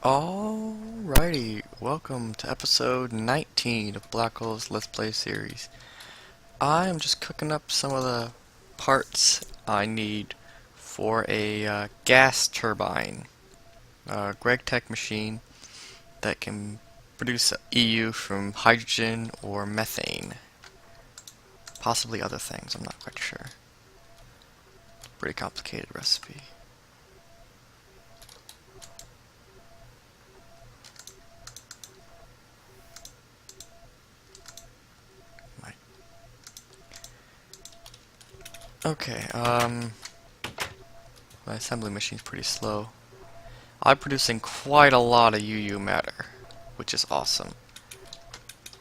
Alrighty, welcome to episode 19 of Black Hole's Let's Play series. I'm just cooking up some of the parts I need for a gas turbine, a Gregtech machine that can produce EU from hydrogen or methane. Possibly other things, I'm not quite sure. Pretty complicated recipe. Okay, my assembly machine's pretty slow. I'm producing quite a lot of UU matter, which is awesome,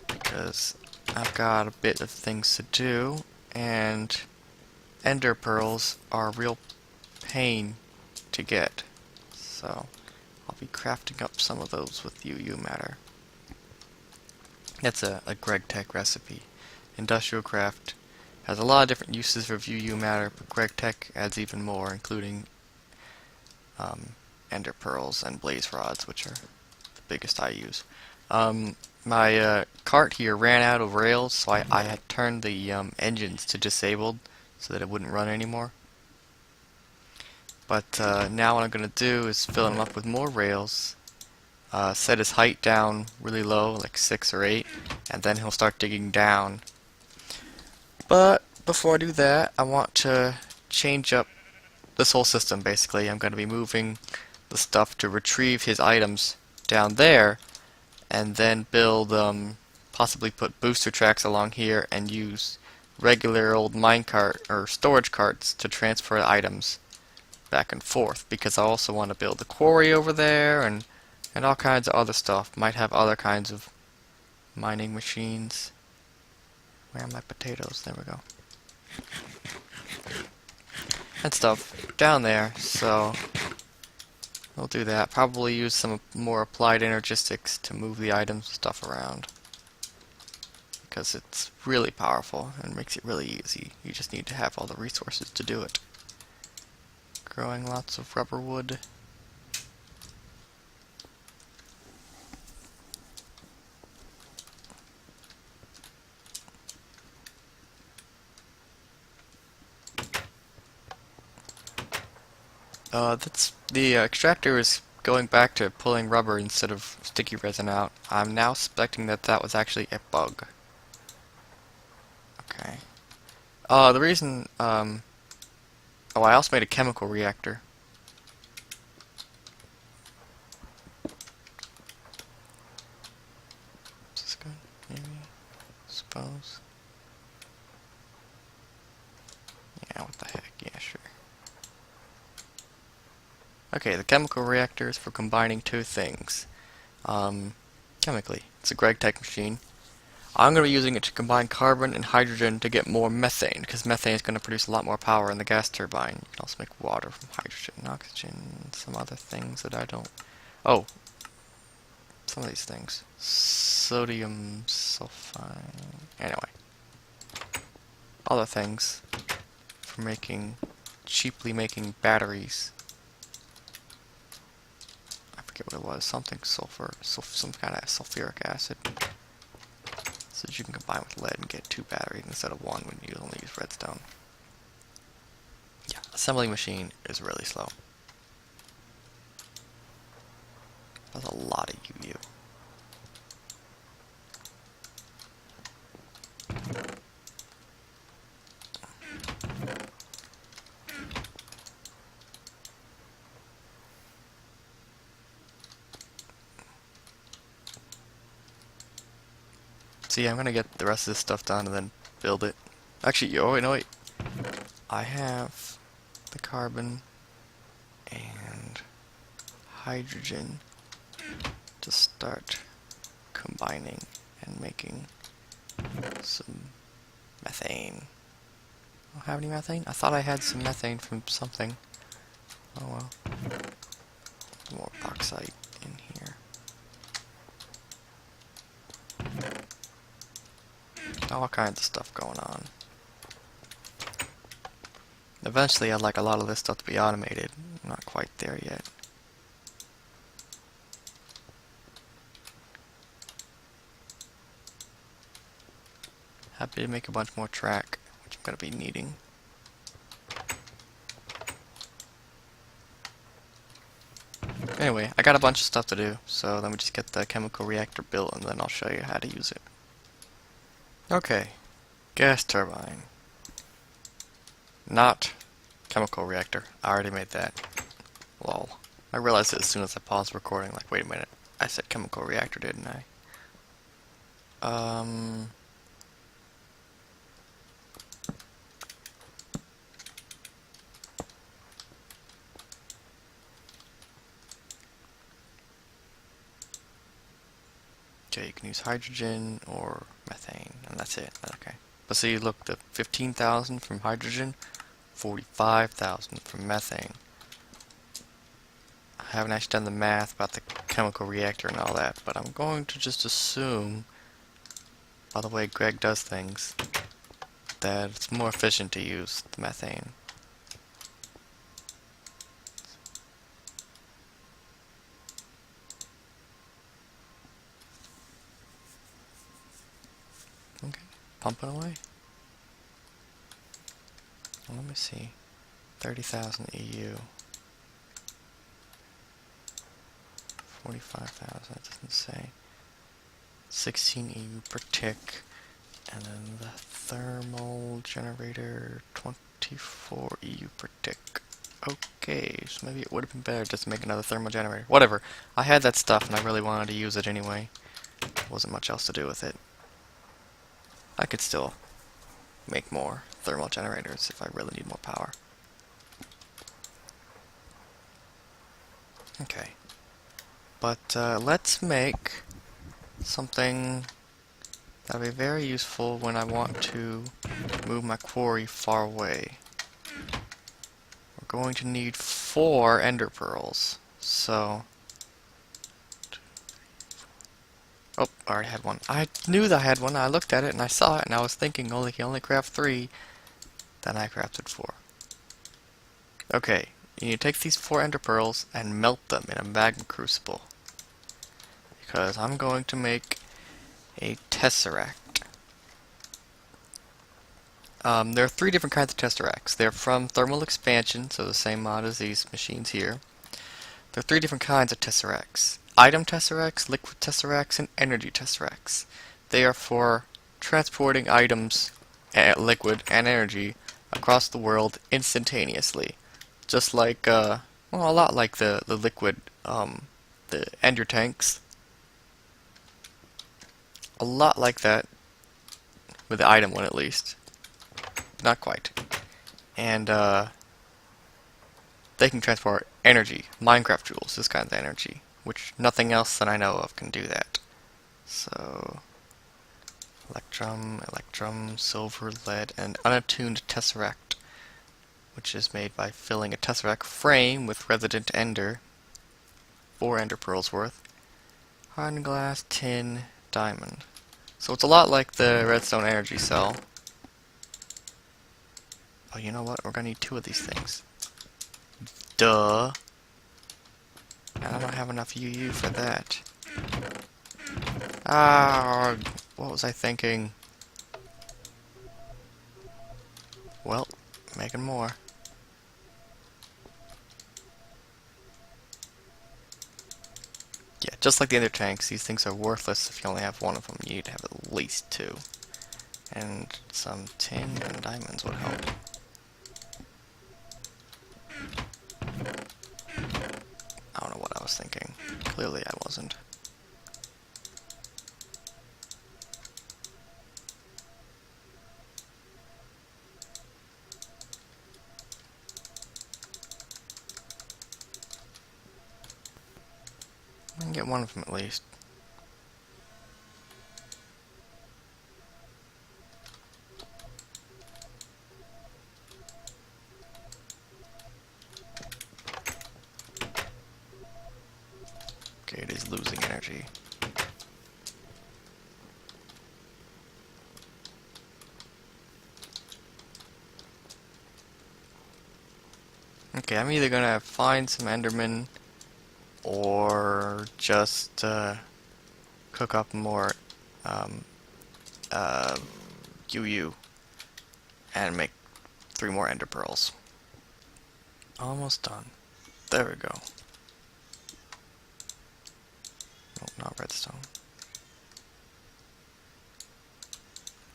because I've got a bit of things to do, and ender pearls are a real pain to get, so I'll be crafting up some of those with UU matter. That's a Gregtech recipe. Industrial craft has a lot of different uses for UU matter, but Gregtech adds even more, including ender pearls and blaze rods, which are the biggest I use. My cart here ran out of rails, so I had turned the engines to disabled so that it wouldn't run anymore. But now what I'm going to do is fill him up with more rails, set his height down really low, like 6 or 8, and then he'll start digging down. But before I do that, I want to change up this whole system, basically. I'm going to be moving the stuff to retrieve his items down there, and then build, possibly put booster tracks along here and use regular old minecart or storage carts to transfer items back and forth, because I also want to build a quarry over there and all kinds of other stuff. Might have other kinds of mining machines. Where are my potatoes? There we go. And stuff down there, so we'll do that. Probably use some more applied energistics to move the items and stuff around, because it's really powerful and makes it really easy. You just need to have all the resources to do it. Growing lots of rubber wood. That's the extractor is going back to pulling rubber instead of sticky resin out. I'm now suspecting that that was actually a bug. Okay. The reason, oh, I also made a chemical reactor. Is this good? Maybe. Suppose. Yeah, what the heck? Yeah, sure. Okay, the chemical reactor is for combining two things. Chemically. It's a Gregtech machine. I'm going to be using it to combine carbon and hydrogen to get more methane, because methane is going to produce a lot more power in the gas turbine. You can also make water from hydrogen and oxygen, and some other things that I don't... Oh, some of these things. Sodium sulfide... Anyway. Other things for cheaply making batteries. I forget what it was. Something sulfur, some kind of sulfuric acid. So that you can combine with lead and get 2 batteries instead of 1 when you only use redstone. Yeah, assembly machine is really slow. That's a lot of UU. See, I'm gonna get the rest of this stuff done and then build it. Actually, oh wait, no wait. I have the carbon and hydrogen to start combining and making some methane. I don't have any methane? I thought I had some methane from something. Oh well. More bauxite in here. All kinds of stuff going on. Eventually I'd like a lot of this stuff to be automated. I'm not quite there yet. happy to make a bunch more track, which I'm going to be needing. Anyway, I got a bunch of stuff to do, so let me just get the chemical reactor built and then I'll show you how to use it. Okay, gas turbine. Not chemical reactor. I already made that. Lol. I realized it as soon as I paused recording, like, wait a minute. I said chemical reactor, didn't I? Okay, you can use hydrogen or methane, and that's it. Okay. But see, look, the 15,000 from hydrogen, 45,000 from methane. I haven't actually done the math about the chemical reactor and all that, but I'm going to just assume, by the way Greg does things, that it's more efficient to use the methane. Okay, pumping away. Well, let me see. 30,000 EU. 45,000, it doesn't say. 16 EU per tick. And then the thermal generator, 24 EU per tick. Okay, so maybe it would have been better just to make another thermal generator. Whatever. I had that stuff and I really wanted to use it anyway. Wasn't much else to do with it. I could still make more thermal generators if I really need more power. Okay. But let's make something that'll be very useful when I want to move my quarry far away. We're going to need 4 ender pearls. So... oh, I already had one. I knew that I had one. I looked at it and I saw it and I was thinking, oh, he only craft 3. Then I crafted 4. Okay, you need to take these 4 ender pearls and melt them in a magma crucible. Because I'm going to make a Tesseract. There are 3 different kinds of Tesseracts. They're from thermal expansion, so the same mod as these machines here. There are 3 different kinds of Tesseracts. Item Tesseracts, Liquid Tesseracts, and Energy Tesseracts. They are for transporting items, liquid, and energy across the world instantaneously. Just like, well, a lot like the liquid, the ender tanks. A lot like that, with the item one at least. Not quite. And they can transport energy, Minecraft jewels, this kind of energy, which nothing else that I know of can do that. So, electrum, silver, lead, and unattuned tesseract, which is made by filling a tesseract frame with resident ender, 4 ender pearls worth, hardened glass, tin, diamond. So it's a lot like the redstone energy cell. Oh, you know what? We're gonna need 2 of these things. Duh. And I don't have enough UU for that. Ah, what was I thinking? Well, making more. Yeah, just like the other tanks, these things are worthless if you only have one of them. You need to have at least 2. And some tin and diamonds would help. I don't know what I was thinking. Clearly I wasn't. I can get one of them at least. Okay, it is losing energy. Okay, I'm either gonna find some Endermen or just cook up more you, and make 3 more ender pearls. Almost done. There we go. Oh, not redstone.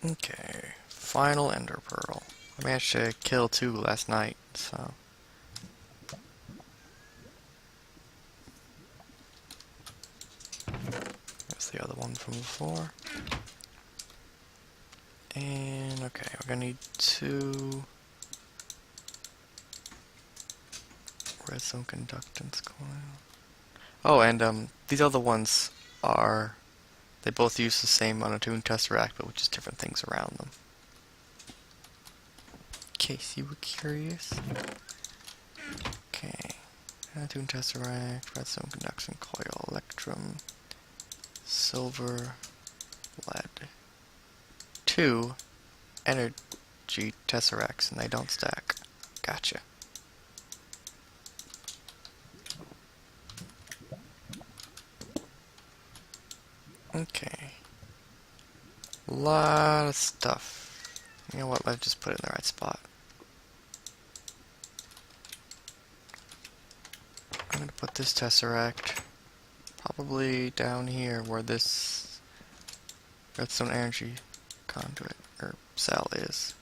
Okay, final ender pearl. I managed to kill 2 last night, so... There's the other one from before. And, okay, we're gonna need 2... redstone conductance coil. Oh, and these other ones are... They both use the same unattuned tesseract, but with just different things around them. In case you were curious. Okay. Unattuned tesseract, redstone conduction coil, electrum, silver, lead. 2 energy tesseracts, and they don't stack. Gotcha. Okay. Lot of stuff. You know what, let's just put it in the right spot. I'm gonna put this tesseract probably down here where this redstone energy conduit or cell is.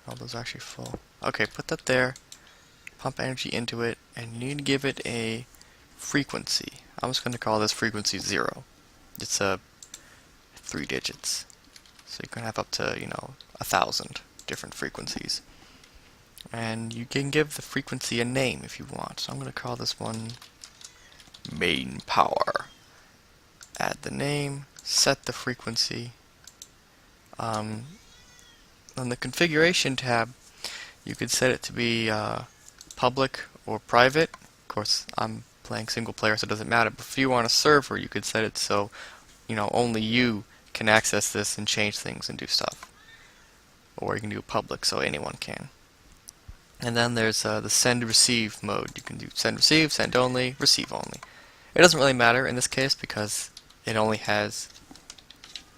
Oh, those are actually full. Okay, put that there. Pump energy into it, and you need to give it a frequency. I'm just gonna call this frequency 0. It's 3 digits. So you can have up to, 1,000 different frequencies. And you can give the frequency a name if you want. So I'm going to call this one main power. Add the name, set the frequency. On the configuration tab, you could set it to be public or private. Of course, I'm playing single player, so it doesn't matter. But if you want a server, you could set it so only you can access this and change things and do stuff. Or you can do public, so anyone can. And then there's the send-receive mode. You can do send-receive, send only, receive only. It doesn't really matter in this case because it only has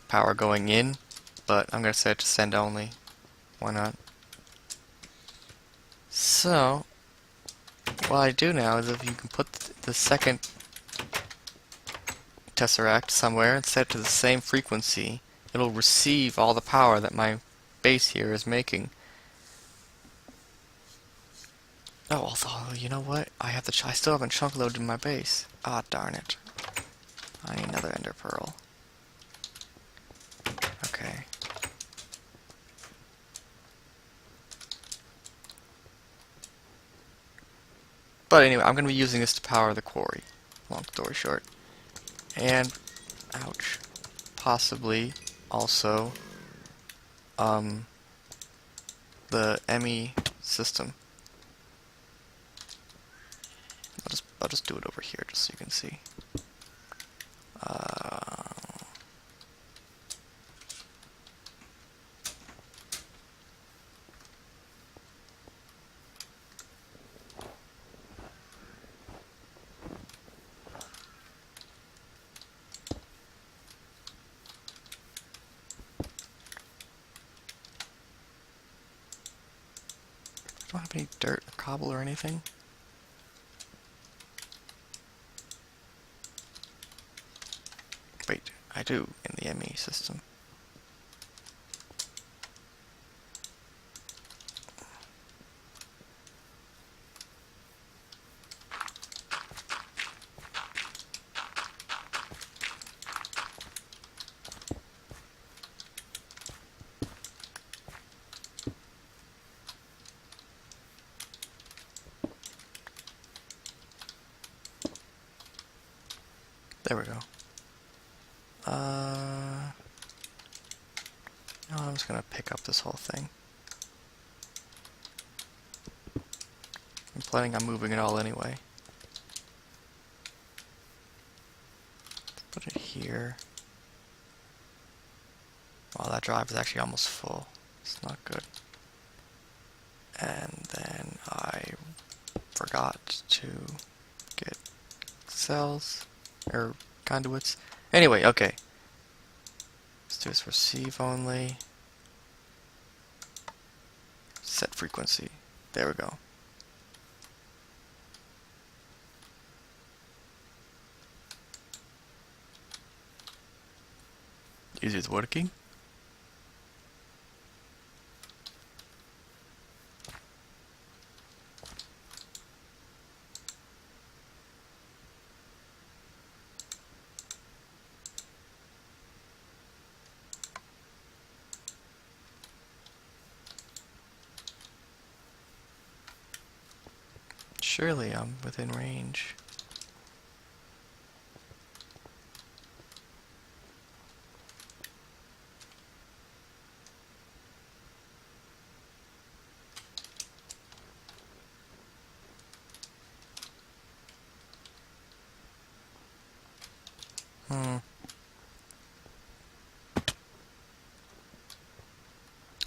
power going in, but I'm going to set it to send only. Why not? So, what I do now is if you can put the second tesseract somewhere and set it to the same frequency, it'll receive all the power that my base here is making. Oh, although, you know what? I still haven't chunk loaded my base. Ah, darn it. I need another ender pearl. Okay. But anyway, I'm going to be using this to power the quarry. Long story short. And, ouch, possibly also the ME system. I'll just do it over here just so you can see. I don't have any dirt or cobble or anything. Wait, I do in the ME system. There we go. Now I'm just gonna pick up this whole thing. I'm planning on moving it all anyway. Put it here. Wow, that drive is actually almost full. It's not good. And then I forgot to get cells, or conduits. Anyway, okay. Let's do this receive only. frequency. There we go. Is it working? Surely I'm within range.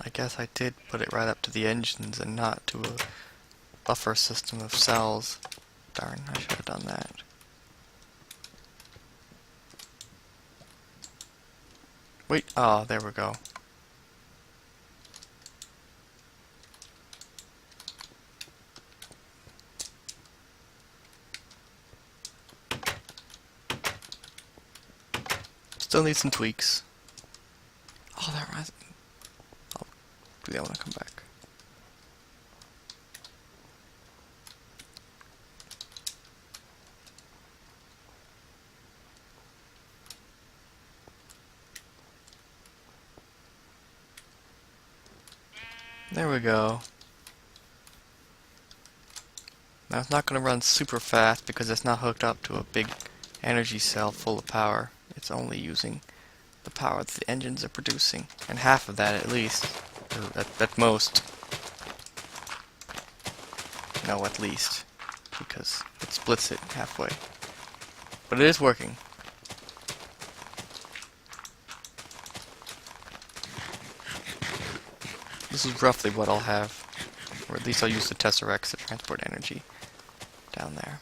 I guess I did put it right up to the engines and not to a buffer system of cells. Darn, I should have done that. Wait, oh, there we go. Still need some tweaks. Oh, that reminds me. I'll do that when I come back. There we go. Now it's not going to run super fast because it's not hooked up to a big energy cell full of power. It's only using the power that the engines are producing, and half of that at least, or at most. No, at least, because it splits it halfway. But it is working. This is roughly what I'll have, or at least I'll use the Tesseracts to transport energy down there.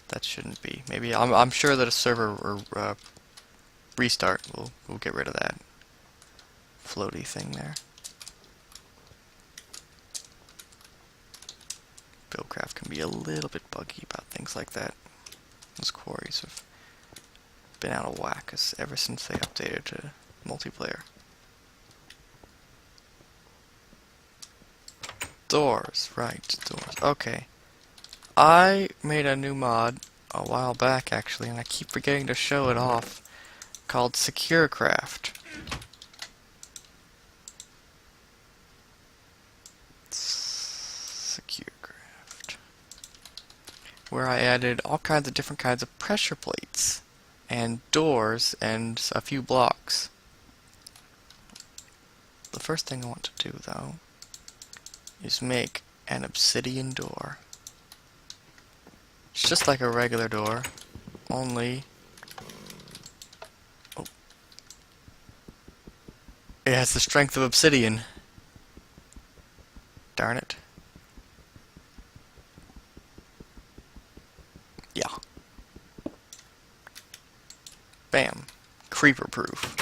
That shouldn't be. Maybe I'm sure that a server or restart will get rid of that floaty thing there. Buildcraft can be a little bit buggy about things like that. Those quarries have been out of whack ever since they updated to multiplayer. Doors, right, doors. Okay. I made a new mod a while back, actually, and I keep forgetting to show it off, called Securcraft. Securcraft. Where I added all kinds of different kinds of pressure plates, and doors, and a few blocks. The first thing I want to do, though, is make an obsidian door. It's just like a regular door, only it has the strength of obsidian. Darn it. Yeah. Bam. Creeper proof.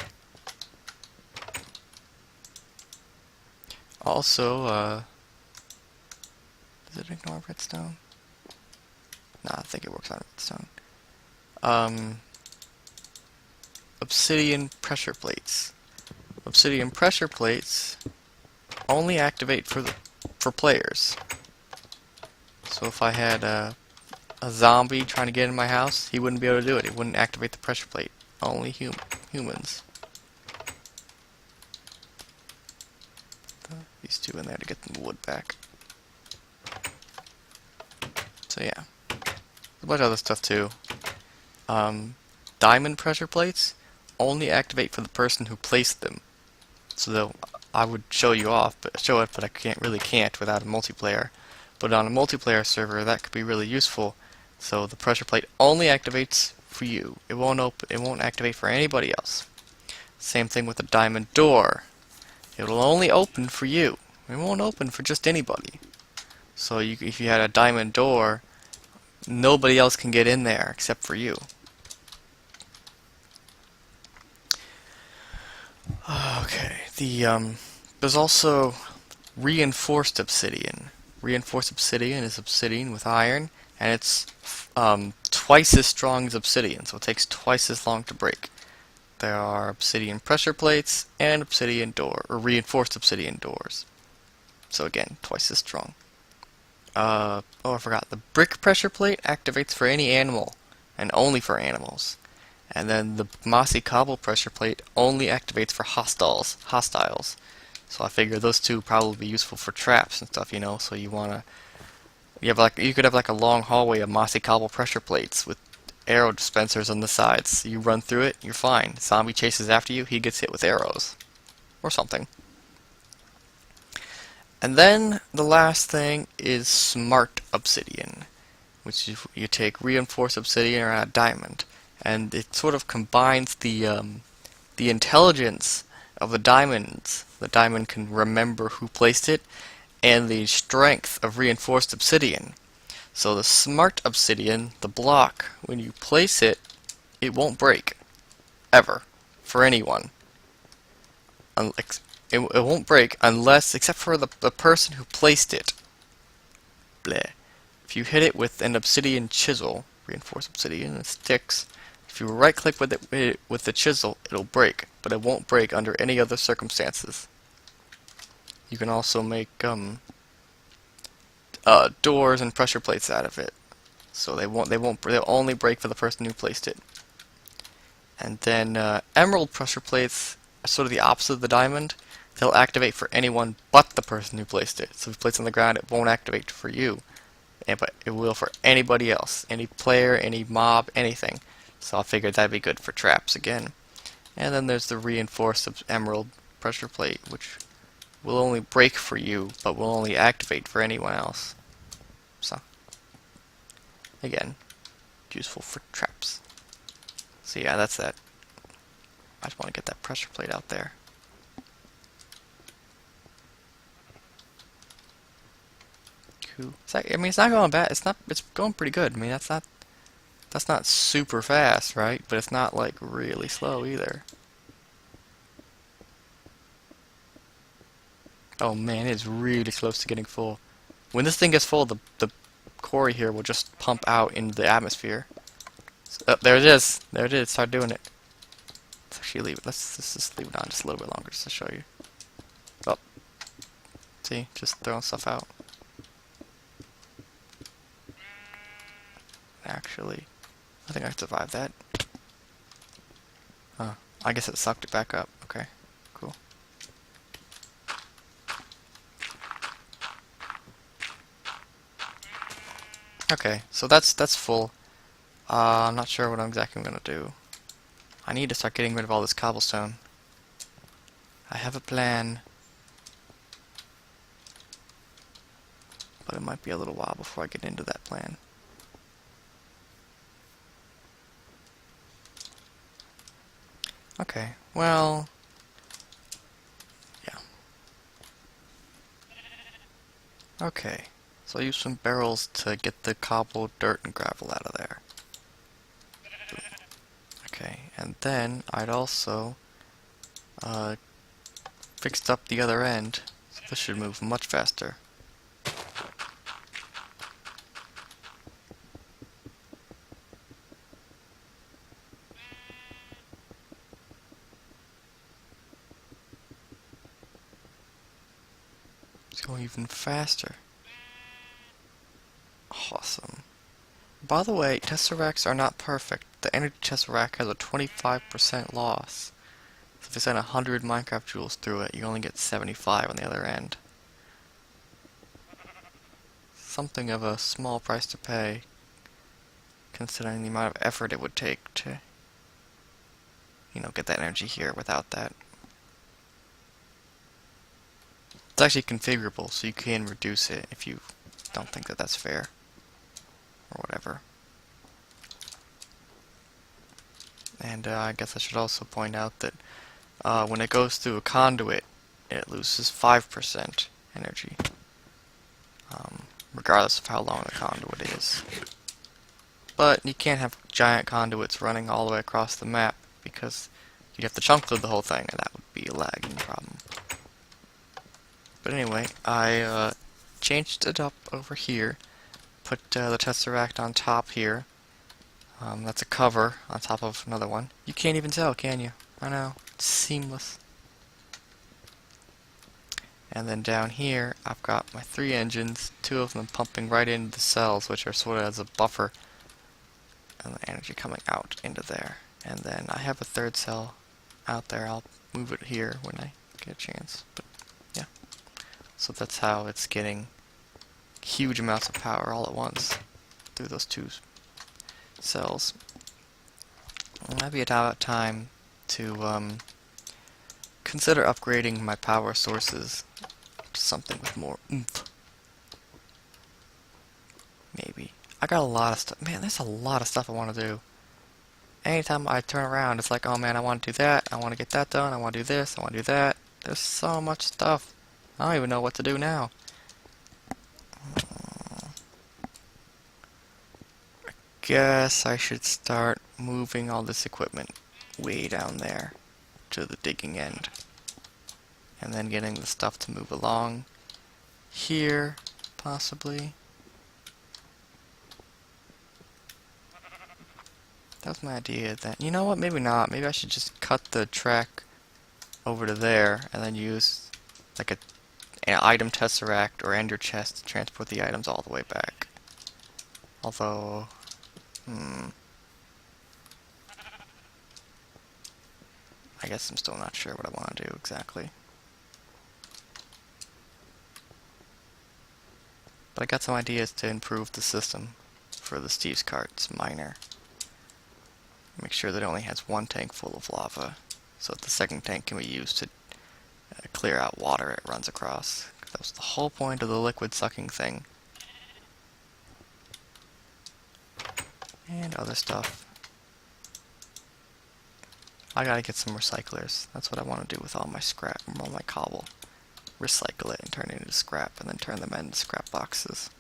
Also, does it ignore redstone? Nah, I think it works on redstone. Obsidian pressure plates. Obsidian pressure plates only activate for players. So if I had a zombie trying to get in my house, he wouldn't be able to do it. It wouldn't activate the pressure plate. Only humans. These two in there to get the wood back. So yeah. A bunch of other stuff too. Diamond pressure plates only activate for the person who placed them. So I would show you off, show it, but I can't without a multiplayer. But on a multiplayer server, that could be really useful. So the pressure plate only activates for you. It won't activate for anybody else. Same thing with the diamond door. It will only open for you. It won't open for just anybody. So if you had a diamond door, nobody else can get in there except for you. Okay, there's also reinforced obsidian. Reinforced obsidian is obsidian with iron, and it's twice as strong as obsidian, so it takes twice as long to break. There are obsidian pressure plates and obsidian door, or reinforced obsidian doors. So again, twice as strong. Oh, I forgot. The brick pressure plate activates for any animal, and only for animals. And then the mossy cobble pressure plate only activates for hostiles. So I figure those two probably be useful for traps and stuff, you know. So you could have like a long hallway of mossy cobble pressure plates with arrow dispensers on the sides. You run through it, you're fine. Zombie chases after you, he gets hit with arrows or something. And then the last thing is smart obsidian, which you take reinforced obsidian or a diamond, and it sort of combines the intelligence of the diamonds. The diamond can remember who placed it, and the strength of reinforced obsidian. So the smart obsidian, the block, when you place it, it won't break, ever, for anyone. It won't break unless, except for the person who placed it. Bleh. If you hit it with an obsidian chisel, reinforced obsidian, it sticks. If you right click with it with the chisel, it'll break, but it won't break under any other circumstances. You can also make doors and pressure plates out of it, so they'll only break for the person who placed it. And then emerald pressure plates are sort of the opposite of the diamond. They'll activate for anyone but the person who placed it. So if you place it on the ground, it won't activate for you, but it will for anybody else, any player, any mob, anything. So I figured that'd be good for traps again. And then there's the reinforced emerald pressure plate, which will only break for you, but will only activate for anyone else. So, again, useful for traps. So yeah, that's that. I just want to get that pressure plate out there. Cool. I mean, it's not going bad. It's going pretty good. I mean, that's not super fast, right? But it's not like really slow either. Oh man, it's really close to getting full. When this thing gets full, the quarry here will just pump out into the atmosphere. So, there it is. There it is. Start doing it. Let's actually leave it. Let's just leave it on just a little bit longer just to show you. Oh. See? Just throwing stuff out. Actually, I think I survived that. I guess it sucked it back up. Okay. Cool. Okay, so that's full. I'm not sure what exactly I'm gonna do. I need to start getting rid of all this cobblestone. I have a plan, but it might be a little while before I get into that plan. Okay, well, yeah. Okay, so I'll use some barrels to get the cobble, dirt, and gravel out of there. Okay, and then I'd also fixed up the other end, so this should move much faster. It's going even faster. Awesome. By the way, Tesseracts are not perfect. The energy Tesseract has a 25% loss. So if you send 100 Minecraft joules through it, you only get 75 on the other end. Something of a small price to pay, considering the amount of effort it would take to, you know, get that energy here without that. It's actually configurable, so you can reduce it if you don't think that that's fair, or whatever. And I guess I should also point out that when it goes through a conduit, it loses 5% energy, regardless of how long the conduit is. But you can't have giant conduits running all the way across the map, because you'd have to chunk load the whole thing, and that would be a lagging problem. But anyway, I changed it up over here. Put the Tesseract on top here. That's a cover on top of another one. You can't even tell, can you? I know. It's seamless. And then down here, I've got my 3 engines, 2 of them pumping right into the cells, which are sort of as a buffer, and the energy coming out into there. And then I have a 3rd cell out there. I'll move it here when I get a chance. But yeah, so that's how it's getting huge amounts of power all at once through those 2 cells. And that'd be about time to consider upgrading my power sources to something with more oomph. Maybe. I got a lot of stuff. Man, there's a lot of stuff I want to do. Anytime I turn around, it's like, oh man, I want to do that. I want to get that done. I want to do this. I want to do that. There's so much stuff. I don't even know what to do now. I guess I should start moving all this equipment way down there to the digging end. And then getting the stuff to move along here, possibly. That was my idea then. You know what? Maybe not. Maybe I should just cut the track over to there and then use like an item tesseract or ender chest to transport the items all the way back. Although, I guess I'm still not sure what I want to do exactly. But I got some ideas to improve the system for the Steve's Cart's miner. Make sure that it only has 1 tank full of lava, so that the 2nd tank can be used to clear out water it runs across. That was the whole point of the liquid sucking thing. And other stuff. I gotta get some recyclers. That's what I want to do with all my scrap, all my cobble. Recycle it and turn it into scrap, and then turn them into scrap boxes.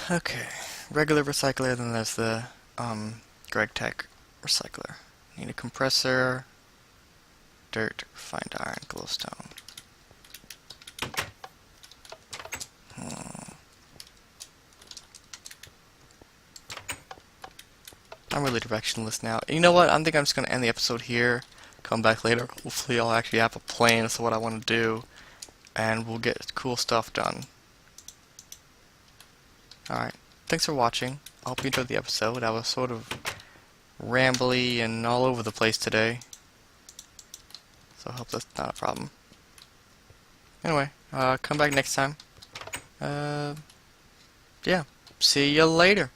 Okay, regular recycler, then there's the Gregtech recycler. Need a compressor, dirt, refined iron, glowstone. I'm really directionless now. You know what? I think I'm just going to end the episode here. Come back later. Hopefully I'll actually have a plan as to what I want to do. And we'll get cool stuff done. Alright. Thanks for watching. I hope you enjoyed the episode. I was sort of rambly and all over the place today. So I hope that's not a problem. Anyway, come back next time. Yeah. See you later.